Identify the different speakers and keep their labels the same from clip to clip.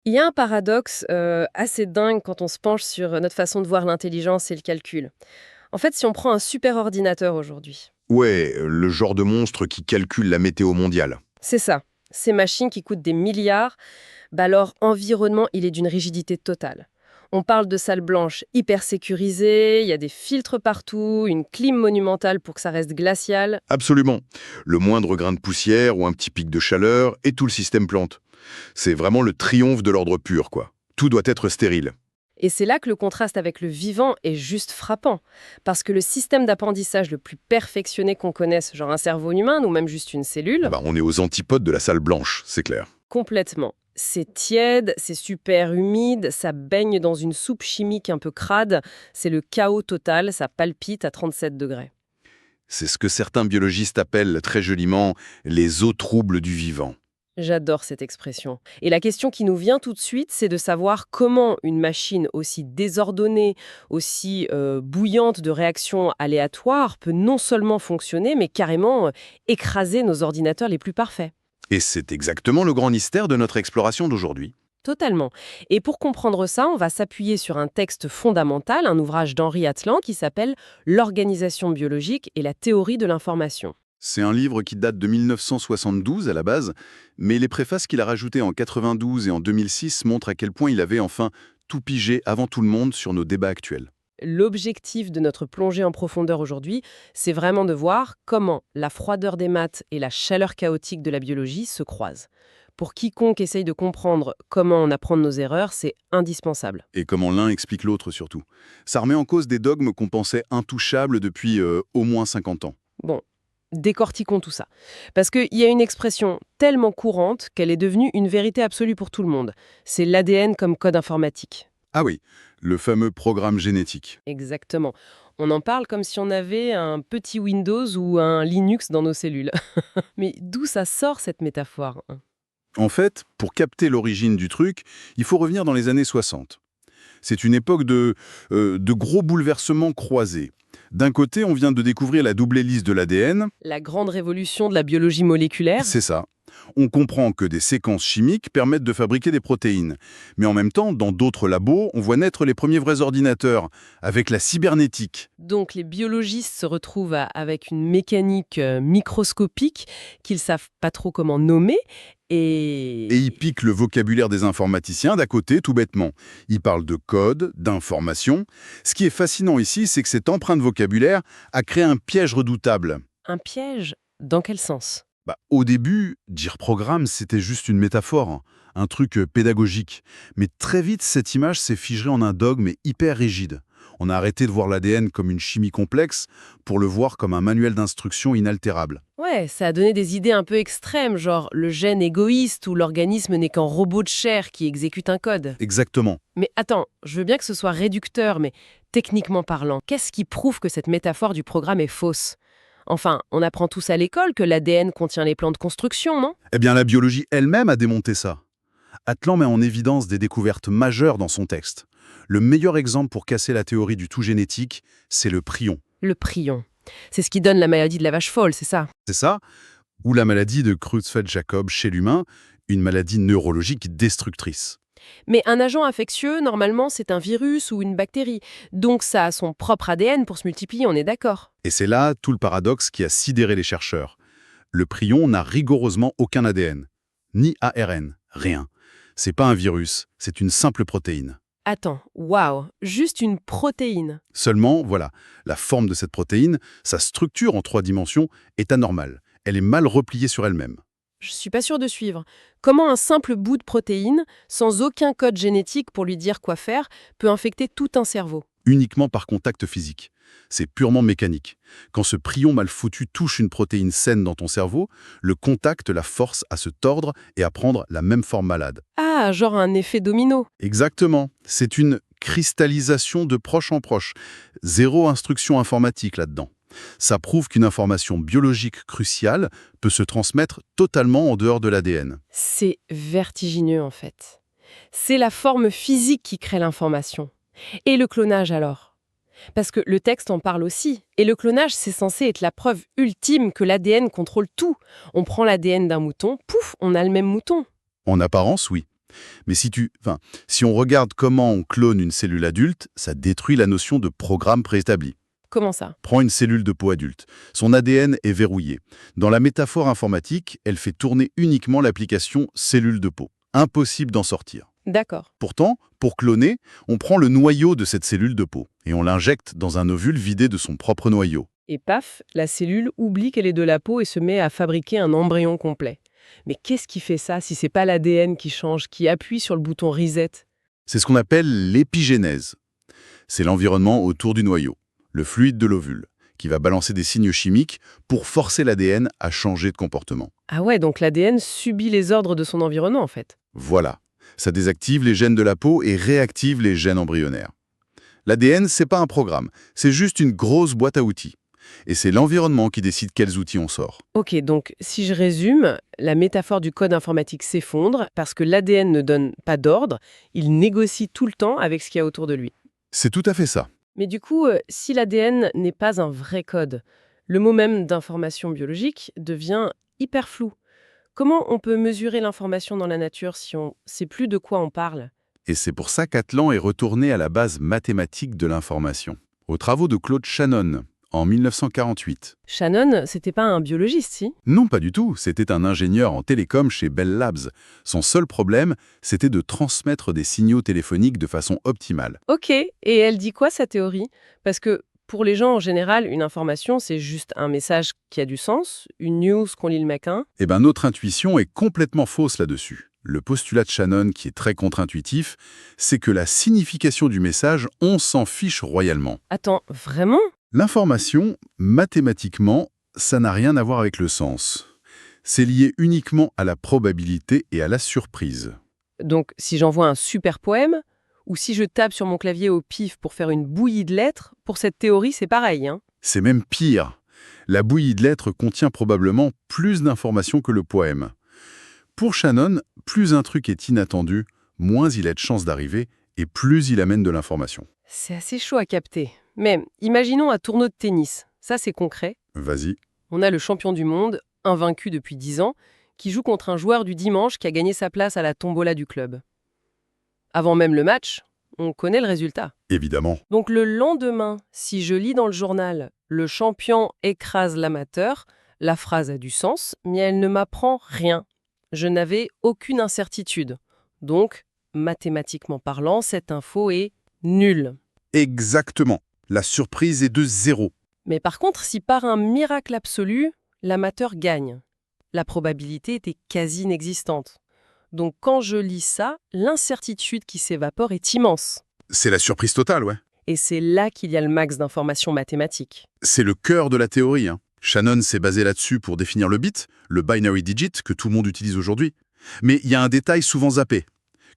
Speaker 1: Il y a un paradoxe assez dingue quand on se penche sur notre façon de voir l'intelligence et le calcul. En fait, si on prend un super ordinateur aujourd'hui,
Speaker 2: Ouais, le genre de monstre qui calcule la météo mondiale.
Speaker 1: c'est ça. Ces machines qui coûtent des milliards, bah alors environnement, il est d'une rigidité totale. On parle de salles blanches hyper sécurisées, il y a des filtres partout, une clim monumentale pour que ça reste glacial.
Speaker 2: Absolument. Le moindre grain de poussière ou un petit pic de chaleur et tout le système plante. C'est vraiment le triomphe de l'ordre pur, quoi. Tout doit être stérile.
Speaker 1: Et c'est là que le contraste avec le vivant est juste frappant. Parce que le système d'apprentissage le plus perfectionné qu'on connaisse, genre un cerveau humain ou même juste une
Speaker 2: Ah
Speaker 1: cellule,
Speaker 2: bah, on est aux antipodes de la salle blanche, c'est clair.
Speaker 1: complètement. C'est tiède, c'est super humide, ça baigne dans une soupe chimique un peu crade, c'est le chaos total, ça palpite à 37 degrés.
Speaker 2: C'est ce que certains biologistes appellent très joliment les eaux troubles du vivant.
Speaker 1: J'adore cette expression. Et la question qui nous vient tout de suite, c'est de savoir comment une machine aussi désordonnée, aussi bouillante de réactions aléatoires peut non seulement fonctionner, mais carrément écraser nos ordinateurs les plus parfaits.
Speaker 2: Et c'est exactement le grand mystère de notre exploration d'aujourd'hui.
Speaker 1: Totalement. Et pour comprendre ça, on va s'appuyer sur un texte fondamental, un ouvrage d'Henri Atlan qui s'appelle L'organisation biologique et la théorie de l'information.
Speaker 2: C'est un livre qui date de 1972 à la base, mais les préfaces qu'il a rajoutées en 92 et en 2006 montrent à quel point il avait enfin tout pigé avant tout le monde sur nos débats actuels.
Speaker 1: L'objectif de notre plongée en profondeur aujourd'hui, c'est vraiment de voir comment la froideur des maths et la chaleur chaotique de la biologie se croisent. Pour quiconque essaye de comprendre comment on apprend de nos erreurs, c'est indispensable.
Speaker 2: Et comment l'un explique l'autre surtout. Ça remet en cause des dogmes qu'on pensait intouchables depuis au moins 50 ans.
Speaker 1: Bon, décortiquons tout ça. Parce qu'il y a une expression tellement courante qu'elle est devenue une vérité absolue pour tout le monde. C'est l'ADN comme code informatique.
Speaker 2: Ah oui, le fameux programme génétique.
Speaker 1: Exactement. On en parle comme si on avait un petit Windows ou un Linux dans nos cellules. Mais d'où ça sort cette métaphore, hein?
Speaker 2: En fait, pour capter l'origine du truc, il faut revenir dans les années 60. C'est une époque de gros bouleversements croisés. D'un côté, on vient de découvrir la double hélice de l'ADN,
Speaker 1: La grande révolution de la biologie moléculaire.
Speaker 2: c'est ça. On comprend que des séquences chimiques permettent de fabriquer des protéines. Mais en même temps, dans d'autres labos, on voit naître les premiers vrais ordinateurs, avec la cybernétique.
Speaker 1: Donc les biologistes se retrouvent avec une mécanique microscopique qu'ils savent pas trop comment nommer.
Speaker 2: Et ils
Speaker 1: Et
Speaker 2: piquent le vocabulaire des informaticiens d'à côté, tout bêtement. Ils parlent de code, d'information. Ce qui est fascinant ici, c'est que cette empreinte vocabulaire a créé un piège redoutable.
Speaker 1: un piège, dans quel sens?
Speaker 2: Bah, au début, dire programme, c'était juste une métaphore, hein, un truc pédagogique. Mais très vite, cette image s'est figée en un dogme hyper rigide. On a arrêté de voir l'ADN comme une chimie complexe pour le voir comme un manuel d'instruction inaltérable.
Speaker 1: Ouais, ça a donné des idées un peu extrêmes, genre le gène égoïste ou l'organisme n'est qu'un robot de chair qui exécute un code.
Speaker 2: Exactement.
Speaker 1: Mais attends, je veux bien que ce soit réducteur, mais techniquement parlant, qu'est-ce qui prouve que cette métaphore du programme est fausse? Enfin, on apprend tous à l'école que l'ADN contient les plans de construction, non?
Speaker 2: Eh bien, la biologie elle-même a démonté ça. Atlan met en évidence des découvertes majeures dans son texte. Le meilleur exemple pour casser la théorie du tout génétique, c'est le prion.
Speaker 1: Le prion. C'est ce qui donne la maladie de la vache folle, c'est ça?
Speaker 2: C'est ça? Ou la maladie de Creutzfeldt-Jakob chez l'humain, une maladie neurologique destructrice.
Speaker 1: Mais un agent infectieux, normalement, c'est un virus ou une bactérie. Donc ça a son propre ADN pour se multiplier, on est d'accord.
Speaker 2: Et c'est là tout le paradoxe qui a sidéré les chercheurs. Le prion n'a rigoureusement aucun ADN, ni ARN, rien. C'est pas un virus, c'est une simple protéine.
Speaker 1: Attends, waouh, juste une protéine.
Speaker 2: Seulement, voilà, la forme de cette protéine, sa structure en 3 dimensions, est anormale. Elle est mal repliée sur elle-même.
Speaker 1: Je suis pas sûre de suivre. Comment un simple bout de protéine, sans aucun code génétique pour lui dire quoi faire, peut infecter tout un cerveau?
Speaker 2: Uniquement par contact physique. C'est purement mécanique. Quand ce prion mal foutu touche une protéine saine dans ton cerveau, le contact la force à se tordre et à prendre la même forme malade.
Speaker 1: Ah, genre un effet domino.
Speaker 2: Exactement. C'est une cristallisation de proche en proche. Zéro instruction informatique là-dedans. Ça prouve qu'une information biologique cruciale peut se transmettre totalement en dehors de l'ADN.
Speaker 1: C'est vertigineux en fait. C'est la forme physique qui crée l'information. Et le clonage alors? Parce que le texte en parle aussi. Et le clonage, c'est censé être la preuve ultime que l'ADN contrôle tout. On prend l'ADN d'un mouton, pouf, on a le même mouton.
Speaker 2: En apparence, oui. Mais si on regarde comment on clone une cellule adulte, ça détruit la notion de programme préétabli.
Speaker 1: Comment ça?
Speaker 2: Prends une cellule de peau adulte. Son ADN est verrouillé. Dans la métaphore informatique, elle fait tourner uniquement l'application cellule de peau. Impossible d'en sortir.
Speaker 1: D'accord.
Speaker 2: Pourtant, pour cloner, on prend le noyau de cette cellule de peau et on l'injecte dans un ovule vidé de son propre noyau.
Speaker 1: Et paf, la cellule oublie qu'elle est de la peau et se met à fabriquer un embryon complet. Mais qu'est-ce qui fait ça si c'est pas l'ADN qui change, qui appuie sur le bouton reset?
Speaker 2: C'est ce qu'on appelle l'épigénèse. C'est l'environnement autour du noyau, le fluide de l'ovule, qui va balancer des signaux chimiques pour forcer l'ADN à changer de comportement.
Speaker 1: Ah ouais, donc l'ADN subit les ordres de son environnement en fait.
Speaker 2: Voilà, ça désactive les gènes de la peau et réactive les gènes embryonnaires. L'ADN, c'est pas un programme, c'est juste une grosse boîte à outils. Et c'est l'environnement qui décide quels outils on sort.
Speaker 1: Ok, donc si je résume, la métaphore du code informatique s'effondre parce que l'ADN ne donne pas d'ordre, il négocie tout le temps avec ce qu'il y a autour de lui.
Speaker 2: C'est tout à fait ça.
Speaker 1: Mais du coup, si l'ADN n'est pas un vrai code, le mot même d'information biologique devient hyper flou. Comment on peut mesurer l'information dans la nature si on ne sait plus de quoi on parle?
Speaker 2: Et c'est pour ça qu'Atlan est retourné à la base mathématique de l'information, aux travaux de Claude Shannon, en 1948.
Speaker 1: Shannon, c'était pas un biologiste, si?
Speaker 2: Non, pas du tout, c'était un ingénieur en télécom chez Bell Labs. Son seul problème, c'était de transmettre des signaux téléphoniques de façon optimale.
Speaker 1: Ok, et elle dit quoi sa théorie? Parce que pour les gens en général, une information, c'est juste un message qui a du sens, une news qu'on lit le matin.
Speaker 2: Eh bien, notre intuition est complètement fausse là-dessus. Le postulat de Shannon, qui est très contre-intuitif, c'est que la signification du message, on s'en fiche royalement.
Speaker 1: Attends, vraiment?
Speaker 2: L'information, mathématiquement, ça n'a rien à voir avec le sens. C'est lié uniquement à la probabilité et à la surprise.
Speaker 1: Donc, si j'envoie un super poème, ou si je tape sur mon clavier au pif pour faire une bouillie de lettres, pour cette théorie, c'est pareil, hein?
Speaker 2: C'est même pire. La bouillie de lettres contient probablement plus d'informations que le poème. Pour Shannon, plus un truc est inattendu, moins il a de chances d'arriver et plus il amène de l'information.
Speaker 1: C'est assez chaud à capter. Mais imaginons un tournoi de tennis. Ça, c'est concret.
Speaker 2: Vas-y.
Speaker 1: On a le champion du monde, invaincu depuis 10 ans, qui joue contre un joueur du dimanche qui a gagné sa place à la tombola du club. Avant même le match, on connaît le résultat.
Speaker 2: Évidemment.
Speaker 1: Donc le lendemain, si je lis dans le journal « Le champion écrase l'amateur », la phrase a du sens, mais elle ne m'apprend rien. Je n'avais aucune incertitude. Donc, mathématiquement parlant, cette info est nulle.
Speaker 2: Exactement. La surprise est de 0.
Speaker 1: Mais par contre, si par un miracle absolu, l'amateur gagne, la probabilité était quasi inexistante. Donc quand je lis ça, l'incertitude qui s'évapore est immense.
Speaker 2: C'est la surprise totale, ouais.
Speaker 1: Et c'est là qu'il y a le max d'informations mathématiques.
Speaker 2: C'est le cœur de la théorie. Shannon s'est basé là-dessus pour définir le bit, le binary digit que tout le monde utilise aujourd'hui. Mais il y a un détail souvent zappé,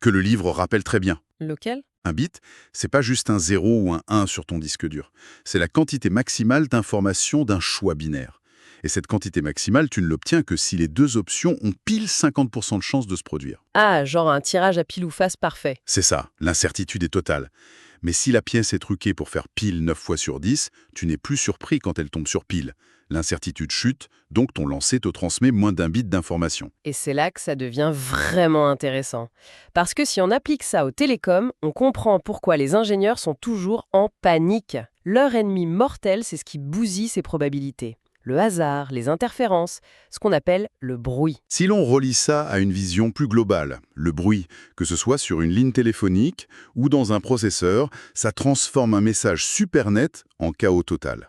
Speaker 2: que le livre rappelle très bien.
Speaker 1: Lequel?
Speaker 2: Un bit, c'est pas juste un 0 ou un 1 sur ton disque dur. C'est la quantité maximale d'informations d'un choix binaire. Et cette quantité maximale, tu ne l'obtiens que si les deux options ont pile 50% de chances de se produire.
Speaker 1: Ah, genre un tirage à pile ou face parfait.
Speaker 2: C'est ça, l'incertitude est totale. Mais si la pièce est truquée pour faire pile 9 fois sur 10, tu n'es plus surpris quand elle tombe sur pile. L'incertitude chute, donc ton lancer te transmet moins d'un bit d'information.
Speaker 1: Et c'est là que ça devient vraiment intéressant. Parce que si on applique ça aux télécoms, on comprend pourquoi les ingénieurs sont toujours en panique. Leur ennemi mortel, c'est ce qui bousille ces probabilités. Le hasard, les interférences, ce qu'on appelle le bruit.
Speaker 2: Si l'on relie ça à une vision plus globale, le bruit, que ce soit sur une ligne téléphonique ou dans un processeur, ça transforme un message super net en chaos total.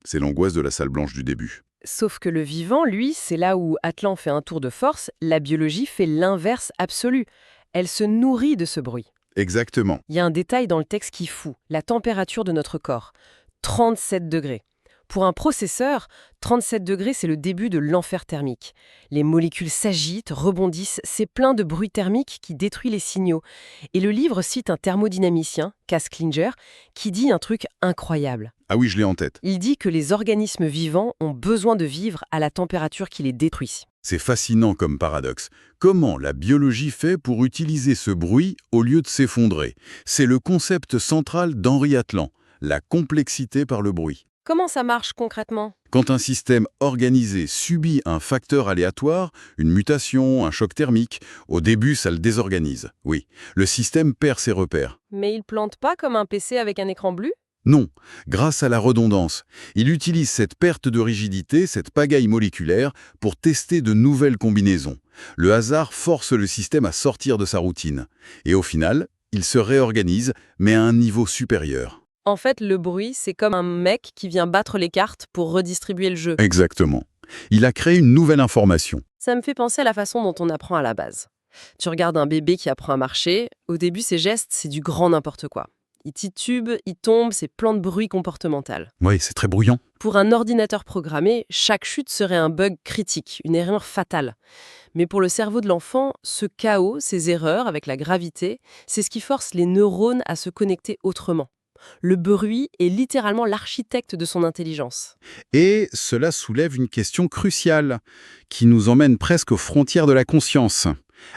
Speaker 2: C'est l'angoisse de la salle blanche du début.
Speaker 1: Sauf que le vivant, lui, c'est là où Atlan fait un tour de force, la biologie fait l'inverse absolu. Elle se nourrit de ce bruit.
Speaker 2: Exactement.
Speaker 1: Il y a un détail dans le texte qui fout, la température de notre corps. 37 degrés. Pour un processeur, 37 degrés, c'est le début de l'enfer thermique. Les molécules s'agitent, rebondissent, c'est plein de bruit thermique qui détruit les signaux. Et le livre cite un thermodynamicien, Cass Klinger, qui dit un truc incroyable.
Speaker 2: Ah oui, je l'ai en tête.
Speaker 1: Il dit que les organismes vivants ont besoin de vivre à la température qui les détruit.
Speaker 2: C'est fascinant comme paradoxe. Comment la biologie fait pour utiliser ce bruit au lieu de s'effondrer? C'est le concept central d'Henri Atlan, la complexité par le bruit.
Speaker 1: Comment ça marche concrètement?
Speaker 2: Quand un système organisé subit un facteur aléatoire, une mutation, un choc thermique, au début ça le désorganise. Oui, le système perd ses repères.
Speaker 1: Mais il plante pas comme un PC avec un écran bleu?
Speaker 2: Non, grâce à la redondance, il utilise cette perte de rigidité, cette pagaille moléculaire, pour tester de nouvelles combinaisons. Le hasard force le système à sortir de sa routine. Et au final, il se réorganise, mais à un niveau supérieur.
Speaker 1: En fait, le bruit, c'est comme un mec qui vient battre les cartes pour redistribuer le jeu.
Speaker 2: Exactement. Il a créé une nouvelle information.
Speaker 1: Ça me fait penser à la façon dont on apprend à la base. Tu regardes un bébé qui apprend à marcher, au début ses gestes, c'est du grand n'importe quoi. Il titube, il tombe, c'est plein de bruit comportemental.
Speaker 2: Oui, c'est très bruyant.
Speaker 1: Pour un ordinateur programmé, chaque chute serait un bug critique, une erreur fatale. Mais pour le cerveau de l'enfant, ce chaos, ces erreurs avec la gravité, c'est ce qui force les neurones à se connecter autrement. Le bruit est littéralement l'architecte de son intelligence.
Speaker 2: Et cela soulève une question cruciale, qui nous emmène presque aux frontières de la conscience.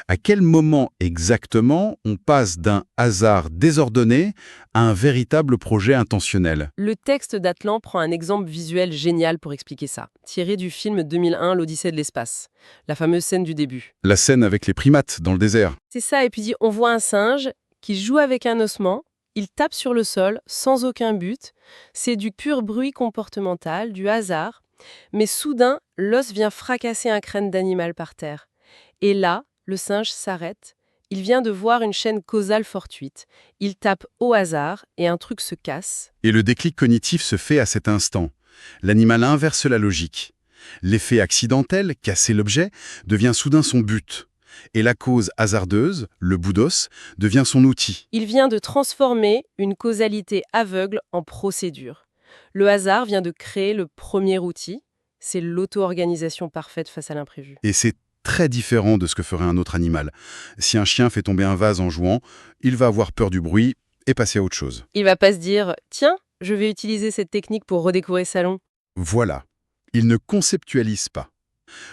Speaker 2: À quel moment exactement on passe d'un hasard désordonné à un véritable projet intentionnel?
Speaker 1: Le texte d'Atlan prend un exemple visuel génial pour expliquer ça, tiré du film 2001 L'Odyssée de l'espace, la fameuse scène du début.
Speaker 2: La scène avec les primates dans le désert.
Speaker 1: C'est ça, et puis on voit un singe qui joue avec un ossement, il tape sur le sol sans aucun but, c'est du pur bruit comportemental, du hasard, mais soudain, l'os vient fracasser un crâne d'animal par terre. Et là, le singe s'arrête, il vient de voir une chaîne causale fortuite, il tape au hasard et un truc se casse.
Speaker 2: Et le déclic cognitif se fait à cet instant. L'animal inverse la logique. L'effet accidentel, casser l'objet, devient soudain son but. Et la cause hasardeuse, le bout d'os, devient son outil.
Speaker 1: Il vient de transformer une causalité aveugle en procédure. Le hasard vient de créer le premier outil, c'est l'auto-organisation parfaite face à l'imprévu.
Speaker 2: Et c'est très différent de ce que ferait un autre animal. Si un chien fait tomber un vase en jouant, il va avoir peur du bruit et passer à autre chose.
Speaker 1: Il va pas se dire « Tiens, je vais utiliser cette technique pour redécorer le salon ».
Speaker 2: Voilà. Il ne conceptualise pas.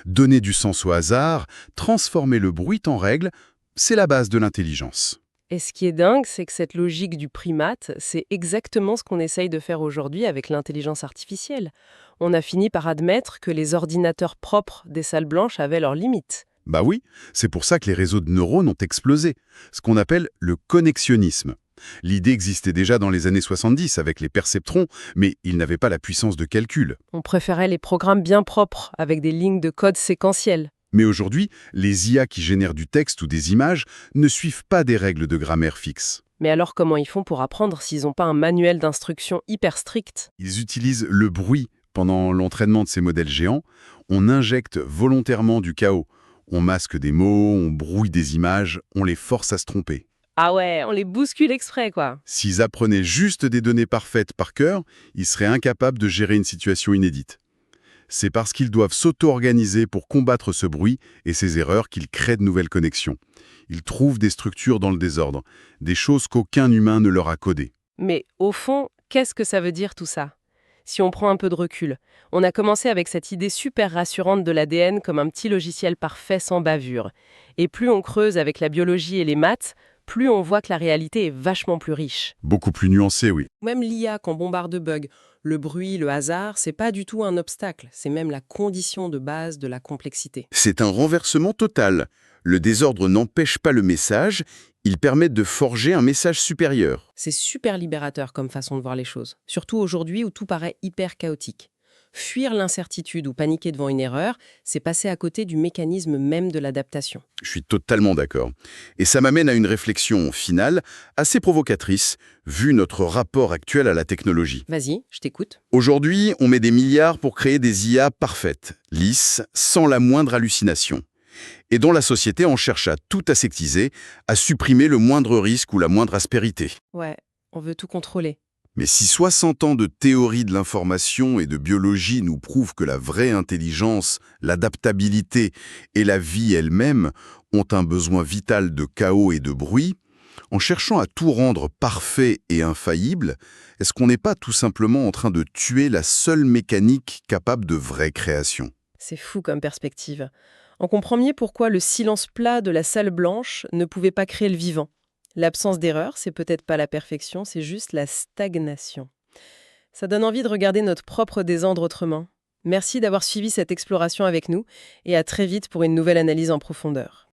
Speaker 2: Donner du sens au hasard, transformer le bruit en règle, c'est la base de l'intelligence.
Speaker 1: Et ce qui est dingue, c'est que cette logique du primate, c'est exactement ce qu'on essaye de faire aujourd'hui avec l'intelligence artificielle. On a fini par admettre que les ordinateurs propres des salles blanches avaient leurs limites.
Speaker 2: Bah oui, c'est pour ça que les réseaux de neurones ont explosé, ce qu'on appelle le connexionnisme. L'idée existait déjà dans les années 70 avec les perceptrons, mais ils n'avaient pas la puissance de calcul.
Speaker 1: On préférait les programmes bien propres, avec des lignes de code séquentielles.
Speaker 2: Mais aujourd'hui, les IA qui génèrent du texte ou des images ne suivent pas des règles de grammaire fixes.
Speaker 1: Mais alors comment ils font pour apprendre s'ils n'ont pas un manuel d'instruction hyper strict?
Speaker 2: Ils utilisent le bruit pendant l'entraînement de ces modèles géants. On injecte volontairement du chaos. On masque des mots, on brouille des images, on les force à se tromper.
Speaker 1: Ah ouais, on les bouscule exprès, quoi.
Speaker 2: S'ils apprenaient juste des données parfaites par cœur, ils seraient incapables de gérer une situation inédite. C'est parce qu'ils doivent s'auto-organiser pour combattre ce bruit et ces erreurs qu'ils créent de nouvelles connexions. Ils trouvent des structures dans le désordre, des choses qu'aucun humain ne leur a codées.
Speaker 1: Mais au fond, qu'est-ce que ça veut dire tout ça? Si on prend un peu de recul, on a commencé avec cette idée super rassurante de l'ADN comme un petit logiciel parfait sans bavure. Et plus on creuse avec la biologie et les maths, plus on voit que la réalité est vachement plus riche.
Speaker 2: Beaucoup plus nuancé, oui.
Speaker 1: Même l'IA qu'on bombarde de bugs, le bruit, le hasard, c'est pas du tout un obstacle, c'est même la condition de base de la complexité.
Speaker 2: C'est un renversement total. Le désordre n'empêche pas le message, il permet de forger un message supérieur.
Speaker 1: C'est super libérateur comme façon de voir les choses, surtout aujourd'hui où tout paraît hyper chaotique. Fuir l'incertitude ou paniquer devant une erreur, c'est passer à côté du mécanisme même de l'adaptation.
Speaker 2: Je suis totalement d'accord. Et ça m'amène à une réflexion finale, assez provocatrice, vu notre rapport actuel à la technologie.
Speaker 1: Vas-y, je t'écoute.
Speaker 2: Aujourd'hui, on met des milliards pour créer des IA parfaites, lisses, sans la moindre hallucination. Et dans la société, on cherche à tout aseptiser, à supprimer le moindre risque ou la moindre aspérité.
Speaker 1: Ouais, on veut tout contrôler.
Speaker 2: Mais si 60 ans de théorie de l'information et de biologie nous prouvent que la vraie intelligence, l'adaptabilité et la vie elle-même ont un besoin vital de chaos et de bruit, en cherchant à tout rendre parfait et infaillible, est-ce qu'on n'est pas tout simplement en train de tuer la seule mécanique capable de vraie création?
Speaker 1: C'est fou comme perspective. On comprend mieux pourquoi le silence plat de la salle blanche ne pouvait pas créer le vivant. L'absence d'erreur, c'est peut-être pas la perfection, c'est juste la stagnation. Ça donne envie de regarder notre propre désordre autrement. Merci d'avoir suivi cette exploration avec nous et à très vite pour une nouvelle analyse en profondeur.